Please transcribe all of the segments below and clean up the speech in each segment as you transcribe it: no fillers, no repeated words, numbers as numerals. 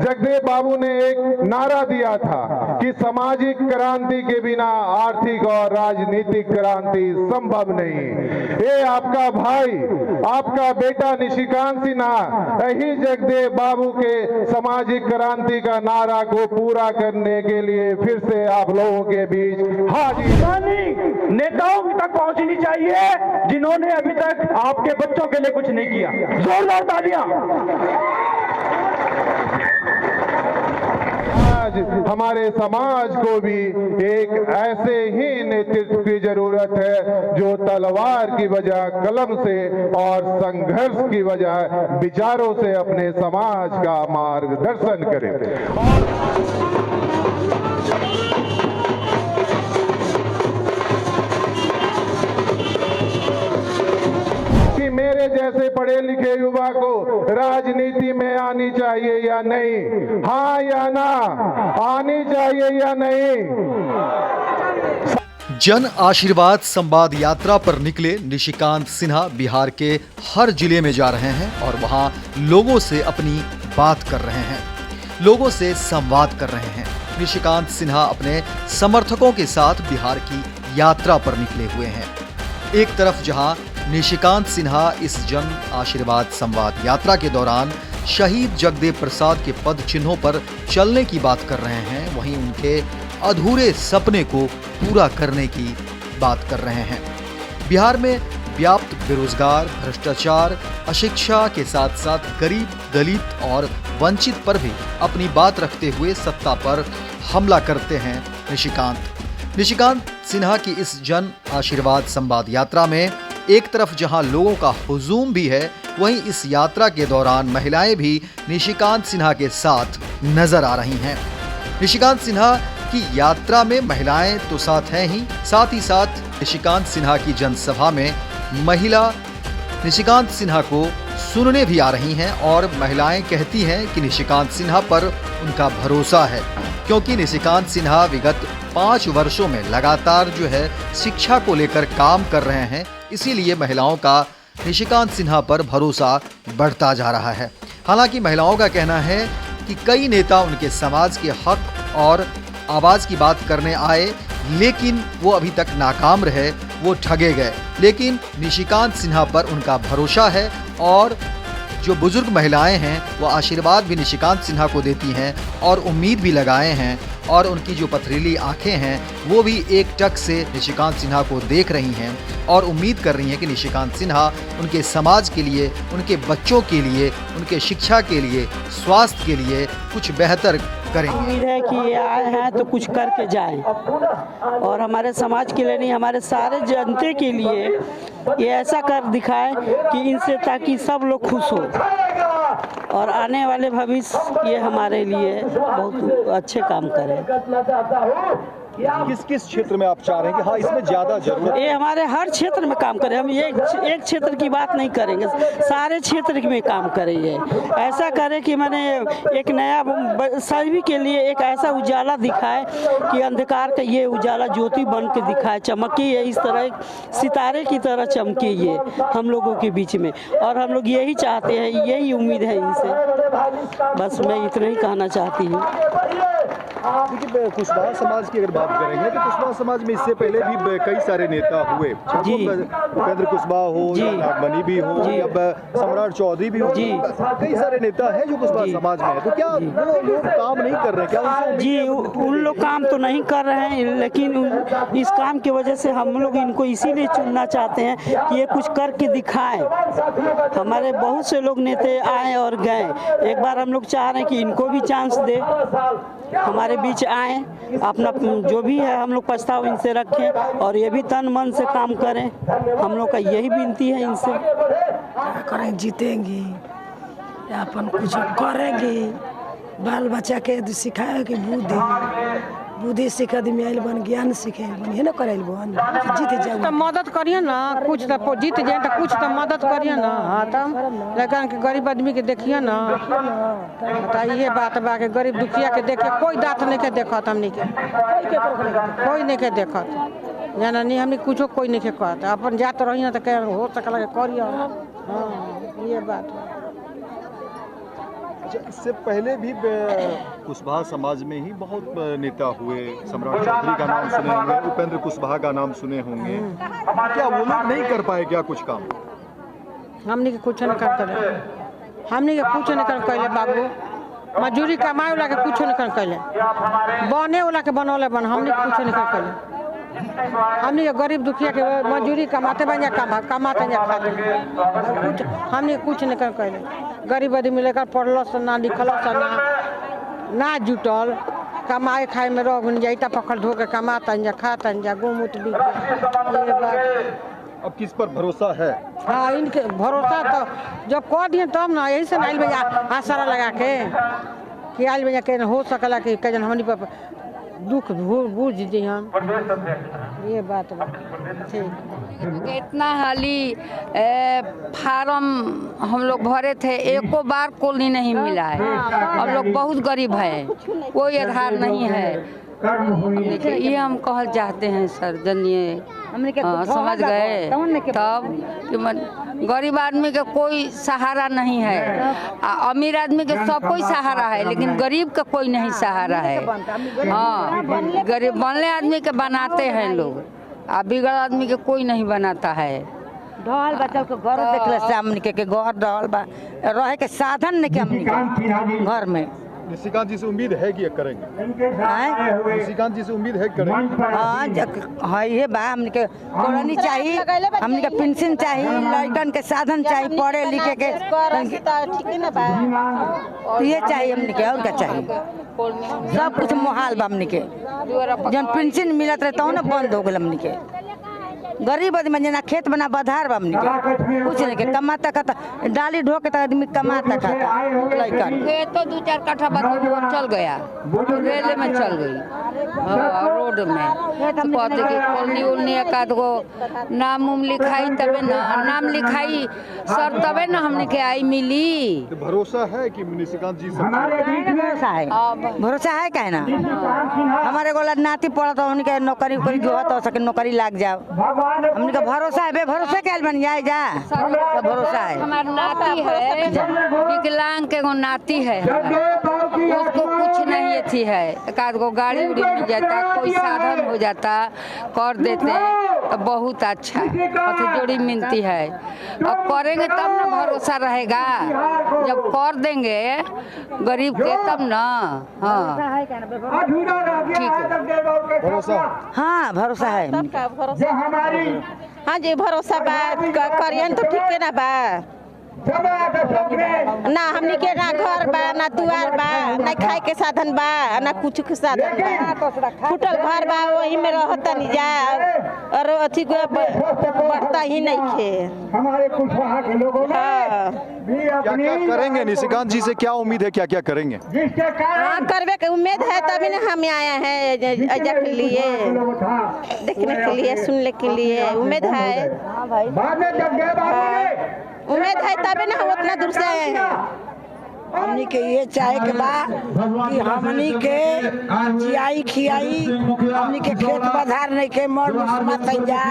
जगदेव बाबू ने एक नारा दिया था कि सामाजिक क्रांति के बिना आर्थिक और राजनीतिक क्रांति संभव नहीं। ये आपका भाई, आपका बेटा निशिकांत सिन्हा यही जगदेव बाबू के सामाजिक क्रांति का नारा को पूरा करने के लिए फिर से आप लोगों के बीच हाजिर। नेताओं तक पहुंचनी चाहिए जिन्होंने अभी तक आपके बच्चों के लिए कुछ नहीं किया। जोरदार तालियां। आज हमारे समाज को भी एक ऐसे ही नेतृत्व की जरूरत है जो तलवार की बजाय कलम से और संघर्ष की बजाय विचारों से अपने समाज का मार्गदर्शन करे। मेरे जैसे पढ़े लिखे युवा को राजनीति में आनी चाहिए या नहीं? हाँ या ना? आनी चाहिए या नहीं? जन आशीर्वाद संवाद यात्रा पर निकले निशिकांत सिन्हा बिहार के हर जिले में जा रहे हैं और वहां लोगों से अपनी बात कर रहे हैं, लोगों से संवाद कर रहे हैं। निशिकांत सिन्हा अपने समर्थकों के साथ बिहार की यात्रा पर निकले हुए हैं। एक तरफ जहां निशिकांत सिन्हा इस जन आशीर्वाद संवाद यात्रा के दौरान शहीद जगदेव प्रसाद के पद चिन्हों पर चलने की बात कर रहे हैं, वहीं उनके अधूरे सपने को पूरा करने की बात कर रहे हैं। बिहार में व्याप्त बेरोजगार, भ्रष्टाचार, अशिक्षा के साथ साथ गरीब, दलित और वंचित पर भी अपनी बात रखते हुए सत्ता पर हमला करते हैं निशिकांत सिन्हा की इस जन आशीर्वाद संवाद यात्रा में एक तरफ जहां लोगों का हुजूम भी है, वहीं इस यात्रा के दौरान महिलाएं भी निशिकांत सिन्हा के साथ नजर आ रही हैं। निशिकांत सिन्हा की यात्रा में महिलाएं तो साथ हैं ही साथ निशिकांत सिन्हा की जनसभा में महिला निशिकांत सिन्हा को सुनने भी आ रही हैं और महिलाएं कहती हैं कि निशिकांत सिन्हा पर उनका भरोसा है, क्योंकि निशिकांत सिन्हा विगत 5 वर्षों में लगातार जो है शिक्षा को लेकर काम कर रहे हैं, इसीलिए महिलाओं का निशिकांत सिन्हा पर भरोसा बढ़ता जा रहा है। हालांकि महिलाओं का कहना है कि कई नेता उनके समाज के हक और आवाज़ की बात करने आए, लेकिन वो अभी तक नाकाम रहे, वो ठगे गए। लेकिन निशिकांत सिन्हा पर उनका भरोसा है और जो बुजुर्ग महिलाएं हैं वो आशीर्वाद भी निशिकांत सिन्हा को देती हैं और उम्मीद भी लगाए हैं, और उनकी जो पथरीली आंखें हैं वो भी एक टक से निशिकांत सिन्हा को देख रही हैं और उम्मीद कर रही हैं कि निशिकांत सिन्हा उनके समाज के लिए, उनके बच्चों के लिए, उनके शिक्षा के लिए, स्वास्थ्य के लिए कुछ बेहतर करेंगे। उम्मीद है कि ये आए हैं तो कुछ करके जाएं और हमारे समाज के लिए नहीं, हमारे सारे जनते के लिए ये ऐसा कर दिखाए कि इनसे ताकि सब लोग खुश हो और आने वाले भविष्य ये हमारे लिए बहुत अच्छे काम करें। किस किस क्षेत्र में आप चाह रहे हैं कि हाँ इसमें ज्यादा जरूरत? ये हमारे हर क्षेत्र में काम करें, हम ये एक क्षेत्र की बात नहीं करेंगे, सारे क्षेत्र में काम करेंगे। ऐसा करें कि मैंने एक नया सभी के लिए एक ऐसा उजाला दिखाए कि अंधकार का ये उजाला ज्योति बन के दिखाए, चमके ये इस तरह सितारे की तरह चमके ये हम लोगों के बीच में, और हम लोग यही चाहते हैं, यही उम्मीद है इनसे। बस मैं इतना ही कहना चाहती हूँ। देखिए, कुशवाहा समाज की अगर बात करेंगे तो कुशवाहा समाज में इससे पहले भी कई सारे नेता हुए, उपेंद्र कुशवाहा हो या नागमणि भी हो या सम्राट चौधरी भी हो, कई सारे नेता हैं जो कुशवाहा समाज में है, तो क्या वो लोग काम नहीं कर रहे? क्या जी उन लोग काम तो नहीं कर रहे हैं, लेकिन इस काम की वजह से हम लोग इनको इसीलिए चुनना चाहते हैं कि ये कुछ करके दिखाएं। हमारे बहुत से लोग नेता आए और गए, एक बार हम लोग चाह रहे हैं कि इनको भी चांस दे, हमारे बीच आए, अपना जो भी है हम लोग प्रस्ताव इनसे रखें और ये भी तन मन से काम करें। हम लोग का यही विनती है इनसे। करें, जीतेंगी, अपन कुछ करेंगे, बाल बच्चा के सिखाएगी बुद्धि सीख आदमी आयल बन, ज्ञान सीखे बन, है ना करे बन, जीत जाओ तो मदद करिए ना, कुछ तो जीत जाए तो कुछ तो मदद करिए ना। हाँ तब लेकिन के गरीब आदमी के देखिए ना, बताइए बात बा के गरीब दुखिया के देखिए, कोई दांत नहीं के देखत, हमनी के कोई नहीं के देखत, जाना नहीं हमनी कुछो कोई नहीं के कहत, अपन जात रही ना तो हो सकला के करिए। हाँ ये बात है। इससे पहले भी कुशवाहा समाज में ही बहुत नेता हुए। सम्राट चौधरी का नाम सुने होंगे, उपेंद्र कुशवाहा का नाम सुने होंगे। क्या वो लोग नहीं कर पाए क्या कुछ काम? हमने के कुछ नहीं कर हमने के कुछ नहीं कर कैले बाबू। मजूरी कमाए वाला के कुछ नहीं कर कैले, बने वाला के बनौले बन। हमने कुछ नहीं कर कैले। हमने के गरीब दुखिया के मजूरी कमाते बन कमाते खाते कुछ हमने कुछ नहीं कर कैले। गरीब आदमी लेकर पढ़ल से ना लिखल से ना जुटल, कमाए खाए में रह जाइता पकड़ धो के कमाता जा खाता जा गोमूत बिक ये बात। अब किस पर भरोसा है? हाँ, इनके भरोसा तो जब कह दिए तब ना, यही से आइल भैया आसरा लगा के कि आइल भैया के हो सकला कि कजन हमनी पर दुख बूझ दी हम ये बात ठीक। इतना हाली फार्म हम लोग भरे थे, एको बार कॉलोनी नहीं मिला है। हम लोग बहुत गरीब है, कोई आधार नहीं है। ये हम कहल चाहते हैं सर, जनिए समझ गए तब कि गरीब आदमी के कोई सहारा नहीं है। अमीर आदमी के सब कोई सहारा है, लेकिन गरीब का कोई नहीं सहारा है। हाँ, गरीब बनले आदमी के बनाते हैं लोग, बिगड़ आदमी के कोई नहीं बनाता है। ढोल बच्चा के घर देखले से हमनी के घर ढोल बा रहे के साधन नहीं के हमनी के घर में। निशिकांत जी से उम्मीद है कि ये करेंगे? निशिकांत जी से उम्मीद है कि करेंगे? हाँ ये बा हमनी के कॉलोनी चाहिए, हमनी के पेंशन चाहिए, लड़कन के साधन चाहिए, पढ़े लिखे के ये चाहिए हमनी के। और क्या चाहिए? सब कुछ मुहाल बा हमनी के। जब पेंशन मिलत रहे तो ना बंद हो गए हमनी के। गरीब आदमी जना खेत बना बधार बा हमनी के कुछ नहीं के कमाता खाता, डाली ढो के आदमी कमाता खाता। लड़कन खेत तो 2-4 कट्ठा चल गया, रेल में चल गई, रोड में कहते कि कॉलोनी उलनी एक आध गो नाम उम लिखाई तबे ना, नाम लिखाई सर तबे ना हमने के आई मिली। तो भरोसा है कि निशिकांत जी से? भरोसा है, भरोसा है क्या ना। हमारे गोला नाती पड़ा तो उनके नौकरी उकरी जो हो सके नौकरी लाग जाओ। हमने का भरोसा है, बेभरोसा क्या बन जाए जा भरोसा है। हमारा नाती है विकलांग के गो नाती है, उसको कुछ नहीं थी है। एक आध गो गाड़ी उड़ी मिल जाता, कोई साधन हो जाता कर देते तो बहुत अच्छा जोड़ी मिलती है। अब करेंगे तब ना भरोसा रहेगा, जब कर देंगे गरीब के तब ना। हाँ ठीक है, भरोसा? हाँ भरोसा है। हाँ जी भरोसा बा करियन तो ठीक है ना बा ना। हमनी के ना घर बा ना दुआर बा ना खाए के साधन बा ना कुछ के साधन बा। फुटल घर बा वही में रहता नहीं जा और अथी को बढ़ता ही नहीं खे। हमारे कुशवाहा के लोगों ने क्या क्या करेंगे? निशिकांत जी से क्या उम्मीद है, क्या क्या करेंगे? हाँ करवे के उम्मीद है तभी ना हम आए हैं अजा के लिए, देखने के लिए, सुनने के लिए उम्मीद है। उम्मीद है तभी ना हम उतना दूर से आए हैं। हमनी के ये चाहे के बा कि हमनी के जियाई खियाई, हमनी के खेत बधार नहीं के मर मत जा,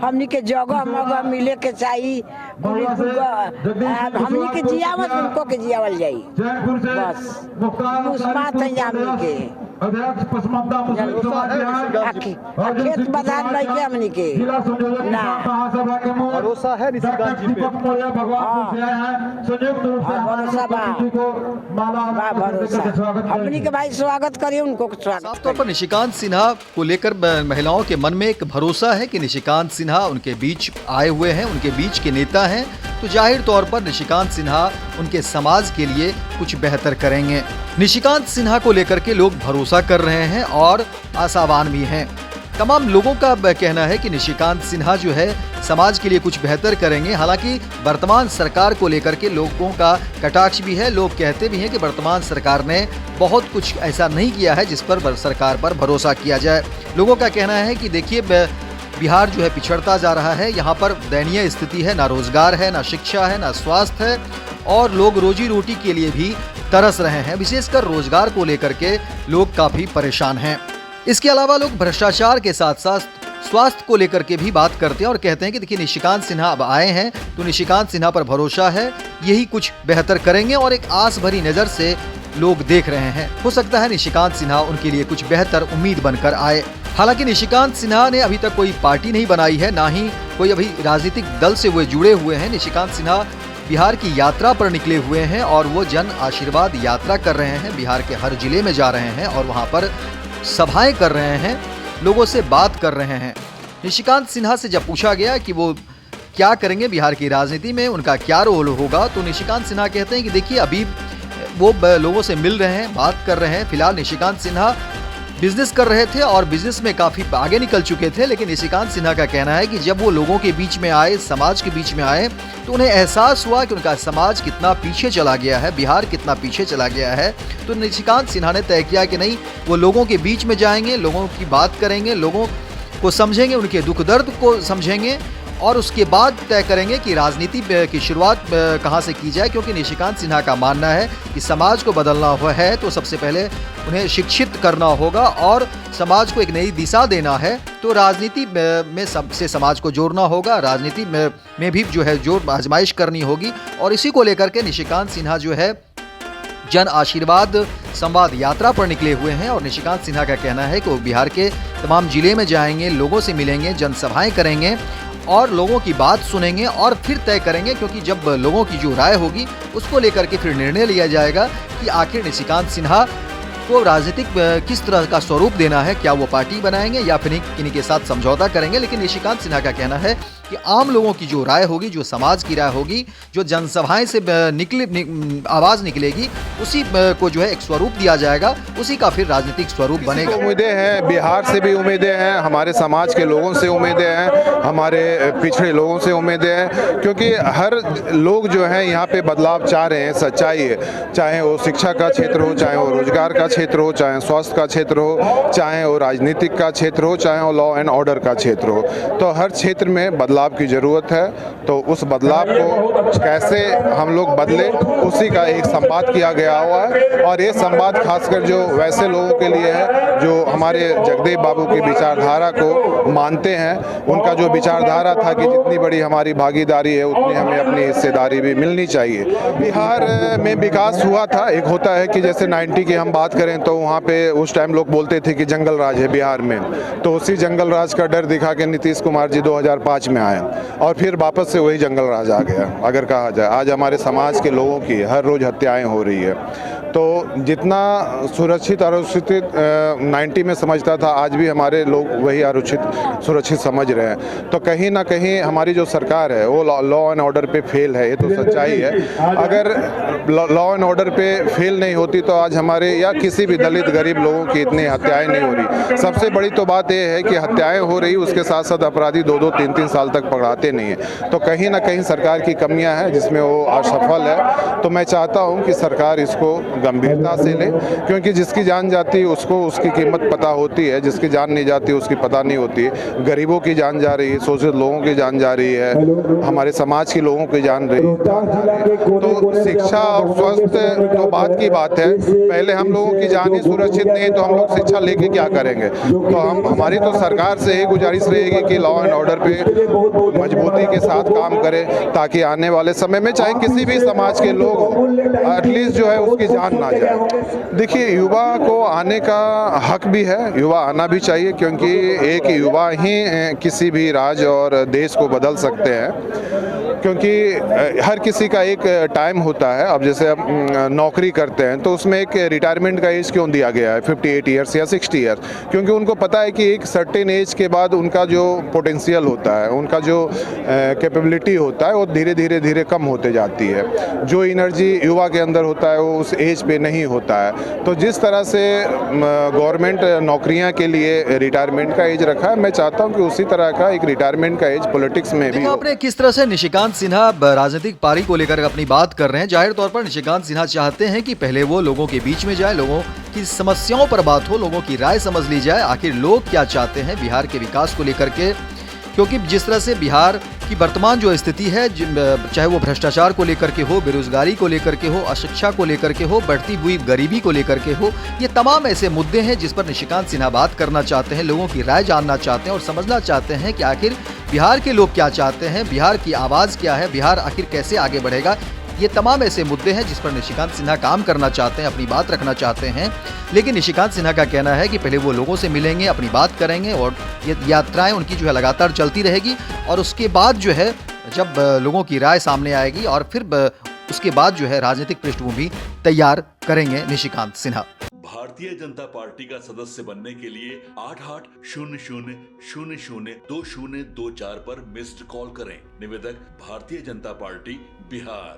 हमनी के जगह मगह मिले के चाहिए। हमनी के जियावत उनको के जियावल जाई बस मुस्मात है हमनी के। खेत बधार नहीं के हमनी के ना। भरोसा है निशिकांत जी पे? भरोसा बा भरोसा। हमनी के भाई स्वागत करिए, उनको स्वागत। साफ तौर पर निशिकांत सिन्हा को लेकर महिलाओं के मन में एक भरोसा है कि निशिकांत सिन्हा उनके बीच आए हुए हैं, उनके बीच के नेता हैं, तो जाहिर तौर पर निशिकांत सिन्हा उनके समाज के लिए कुछ बेहतर करेंगे। निशिकांत सिन्हा को लेकर के लोग भरोसा कर रहे हैं और आशावान भी हैं। तमाम लोगों का कहना है कि निशिकांत सिन्हा जो है समाज के लिए कुछ बेहतर करेंगे। हालांकि वर्तमान सरकार को लेकर के लोगों का कटाक्ष भी है। लोग कहते भी हैं कि वर्तमान सरकार ने बहुत कुछ ऐसा नहीं किया है जिस पर सरकार पर भरोसा किया जाए। लोगों का कहना है कि देखिए बिहार जो है पिछड़ता जा रहा है, यहाँ पर दयनीय स्थिति है, ना रोजगार है, ना शिक्षा है, ना स्वास्थ्य है और लोग रोजी रोटी के लिए भी तरस रहे हैं। विशेषकर रोजगार को लेकर के लोग काफ़ी परेशान हैं। इसके अलावा लोग भ्रष्टाचार के साथ साथ स्वास्थ्य को लेकर के भी बात करते हैं और कहते हैं कि देखिए निशिकांत सिन्हा अब आए हैं तो निशिकांत सिन्हा पर भरोसा है, यही कुछ बेहतर करेंगे और एक आस भरी नजर से लोग देख रहे हैं। हो सकता है निशिकांत सिन्हा उनके लिए कुछ बेहतर उम्मीद बनकर आए। हालांकि निशिकांत सिन्हा ने अभी तक कोई पार्टी नहीं बनाई है, ना ही कोई अभी राजनीतिक दल से वो जुड़े हुए हैं। निशिकांत सिन्हा बिहार की यात्रा पर निकले हुए हैं और वो जन आशीर्वाद यात्रा कर रहे हैं। बिहार के हर जिले में जा रहे हैं और वहाँ पर सभाएं कर रहे हैं, लोगों से बात कर रहे हैं। निशिकांत सिन्हा से जब पूछा गया कि वो क्या करेंगे बिहार की राजनीति में, उनका क्या रोल होगा, तो निशिकांत सिन्हा कहते हैं कि देखिए अभी वो लोगों से मिल रहे हैं, बात कर रहे हैं। फिलहाल निशिकांत सिन्हा बिजनेस कर रहे थे और बिजनेस में काफ़ी आगे निकल चुके थे, लेकिन निशिकांत सिन्हा का कहना है कि जब वो लोगों के बीच में आए, समाज के बीच में आए, तो उन्हें एहसास हुआ कि उनका समाज कितना पीछे चला गया है, बिहार कितना पीछे चला गया है। तो निशिकांत सिन्हा ने तय किया कि नहीं, वो लोगों के बीच में जाएंगे, लोगों की बात करेंगे, लोगों को समझेंगे, उनके दुख दर्द को समझेंगे और उसके बाद तय करेंगे कि राजनीति की शुरुआत कहाँ से की जाए। क्योंकि निशिकांत सिन्हा का मानना है कि समाज को बदलना हुआ है तो सबसे पहले उन्हें शिक्षित करना होगा और समाज को एक नई दिशा देना है, तो राजनीति में सबसे समाज को जोड़ना होगा, राजनीति में भी जो है जोर आजमाइश करनी होगी। और इसी को लेकर के निशिकांत सिन्हा जो है जन आशीर्वाद संवाद यात्रा पर निकले हुए हैं और निशिकांत सिन्हा का कहना है कि वो बिहार के तमाम जिले में जाएंगे, लोगों से मिलेंगे, जनसभाएं करेंगे और लोगों की बात सुनेंगे और फिर तय करेंगे। क्योंकि जब लोगों की जो राय होगी उसको लेकर के फिर निर्णय लिया जाएगा कि आखिर निशिकांत सिन्हा को राजनीतिक किस तरह का स्वरूप देना है, क्या वो पार्टी बनाएंगे या फिर किन्हीं के साथ समझौता करेंगे। लेकिन निशिकांत सिन्हा का कहना है कि आम लोगों की जो राय होगी, जो समाज की राय होगी, जो जनसभाएं से आवाज निकलेगी, उसी को जो है एक स्वरूप दिया जाएगा, उसी का फिर राजनीतिक स्वरूप बनेगा। उम्मीदें हैं, बिहार से भी उम्मीदें हैं, हमारे समाज के लोगों से उम्मीदें हैं, हमारे पिछड़े लोगों से उम्मीदें हैं। क्योंकि हर लोग जो हैं यहाँ पे बदलाव चाह रहे हैं, सच्चाई है। चाहे वो शिक्षा का क्षेत्र हो, चाहे वो रोजगार का क्षेत्र हो, चाहे स्वास्थ्य का क्षेत्र हो, चाहे वो राजनीतिक का क्षेत्र हो, चाहे वो लॉ एंड ऑर्डर का क्षेत्र हो, तो हर क्षेत्र में बदलाव की जरूरत है। तो उस बदलाव को कैसे हम लोग बदले, उसी का एक संवाद किया गया हुआ है। और ये संवाद खासकर जो वैसे लोगों के लिए है जो हमारे जगदेव बाबू की विचारधारा को मानते हैं। उनका जो विचारधारा था कि जितनी बड़ी हमारी भागीदारी है उतनी हमें अपनी हिस्सेदारी भी मिलनी चाहिए। बिहार में विकास हुआ था, एक होता है कि जैसे 90 की हम बात करें तो वहाँ पे उस टाइम लोग बोलते थे कि जंगल राज है बिहार में, तो उसी जंगल राज का डर दिखा के नीतीश कुमार जी 2005 में आए और फिर वापस से वही जंगल राज आ गया। अगर कहा जाए आज हमारे समाज के लोगों की हर रोज हत्याएं हो रही है, तो जितना सुरक्षित आरक्षित 90 में समझता था, आज भी हमारे लोग वही आरक्षित सुरक्षित समझ रहे हैं। तो कहीं ना कहीं हमारी जो सरकार है वो लॉ एंड ऑर्डर पे फेल है, ये तो सच्चाई है। अगर लॉ एंड ऑर्डर पे फेल नहीं होती तो आज हमारे या किसी भी दलित गरीब लोगों की इतनी हत्याएं नहीं हो रही। सबसे बड़ी तो बात यह है कि हत्याएं हो रही, उसके साथ साथ अपराधी 2-2, 3-3 साल तक पकड़ाते नहीं है। तो कहीं ना कहीं सरकार की कमियां हैं जिसमें वो असफल है। तो मैं चाहता हूं कि सरकार इसको गंभीरता से ले, क्योंकि जिसकी जान जाती है उसको उसकी कीमत पता होती है, जिसकी जान नहीं जाती उसकी पता नहीं होती है। गरीबों की जान जा रही है, शोषित लोगों की जान जा रही है, हमारे समाज के लोगों की जान रही है। तो शिक्षा और स्वास्थ्य तो बात की बात है, पहले हम लोगों की जान ही सुरक्षित नहीं है तो हम लोग शिक्षा लेके क्या करेंगे। तो हमारी तो सरकार से ही गुजारिश रहेगी कि लॉ एंड ऑर्डर पे मजबूती के साथ काम करें, ताकि आने वाले समय में चाहे किसी भी समाज के लोग हो, एटलीस्ट जो है उसकी जान ना जाए। देखिए, युवा को आने का हक भी है, युवा आना भी चाहिए, क्योंकि एक युवा ही किसी भी राज्य और देश को बदल सकते हैं। क्योंकि हर किसी का एक टाइम होता है। अब जैसे हम नौकरी करते हैं तो उसमें एक रिटायरमेंट का एज क्यों दिया गया है 58 ईयर्स या 60 ईयर्स, क्योंकि उनको पता है कि एक सर्टेन एज के बाद उनका जो पोटेंशियल होता है, उनका जो कैपेबिलिटी होता है वो धीरे धीरे कम होते जाती है। जो एनर्जी युवा के अंदर होता है वो उस एज पे नहीं होता है। तो जिस तरह से गवर्नमेंट नौकरियां के लिए रिटायरमेंट का एज रखा है, मैं चाहता हूं कि उसी तरह का एक रिटायरमेंट का एज पॉलिटिक्स में भी हो। आपने किस तरह से निशिकांत सिन्हा राजनीतिक पारी को लेकर अपनी बात कर रहे हैं। जाहिर तौर पर निशिकांत सिन्हा चाहते हैं कि पहले वो लोगों के बीच में जाए, लोगों की समस्याओं पर बात हो, लोगों की राय समझ ली जाए, आखिर लोग क्या चाहते हैं बिहार के विकास को लेकर के। क्योंकि जिस तरह से बिहार कि वर्तमान जो स्थिति है, चाहे वो भ्रष्टाचार को लेकर के हो, बेरोजगारी को लेकर के हो, अशिक्षा को लेकर के हो, बढ़ती हुई गरीबी को लेकर के हो, ये तमाम ऐसे मुद्दे हैं जिस पर निशिकांत सिन्हा बात करना चाहते हैं, लोगों की राय जानना चाहते हैं और समझना चाहते हैं कि आखिर बिहार के लोग क्या चाहते हैं, बिहार की आवाज़ क्या है, बिहार आखिर कैसे आगे बढ़ेगा। ये तमाम ऐसे मुद्दे हैं जिस पर निशिकांत सिन्हा काम करना चाहते हैं, अपनी बात रखना चाहते हैं। लेकिन निशिकांत सिन्हा का कहना है कि पहले वो लोगों से मिलेंगे, अपनी बात करेंगे और ये यात्राएं उनकी जो है लगातार चलती रहेगी और उसके बाद जो है जब लोगों की राय सामने आएगी और फिर उसके बाद जो है राजनीतिक पृष्ठभूमि तैयार करेंगे निशिकांत सिन्हा। भारतीय जनता पार्टी का सदस्य बनने के लिए 8800002024 पर मिस्ड कॉल करें। निवेदक भारतीय जनता पार्टी बिहार।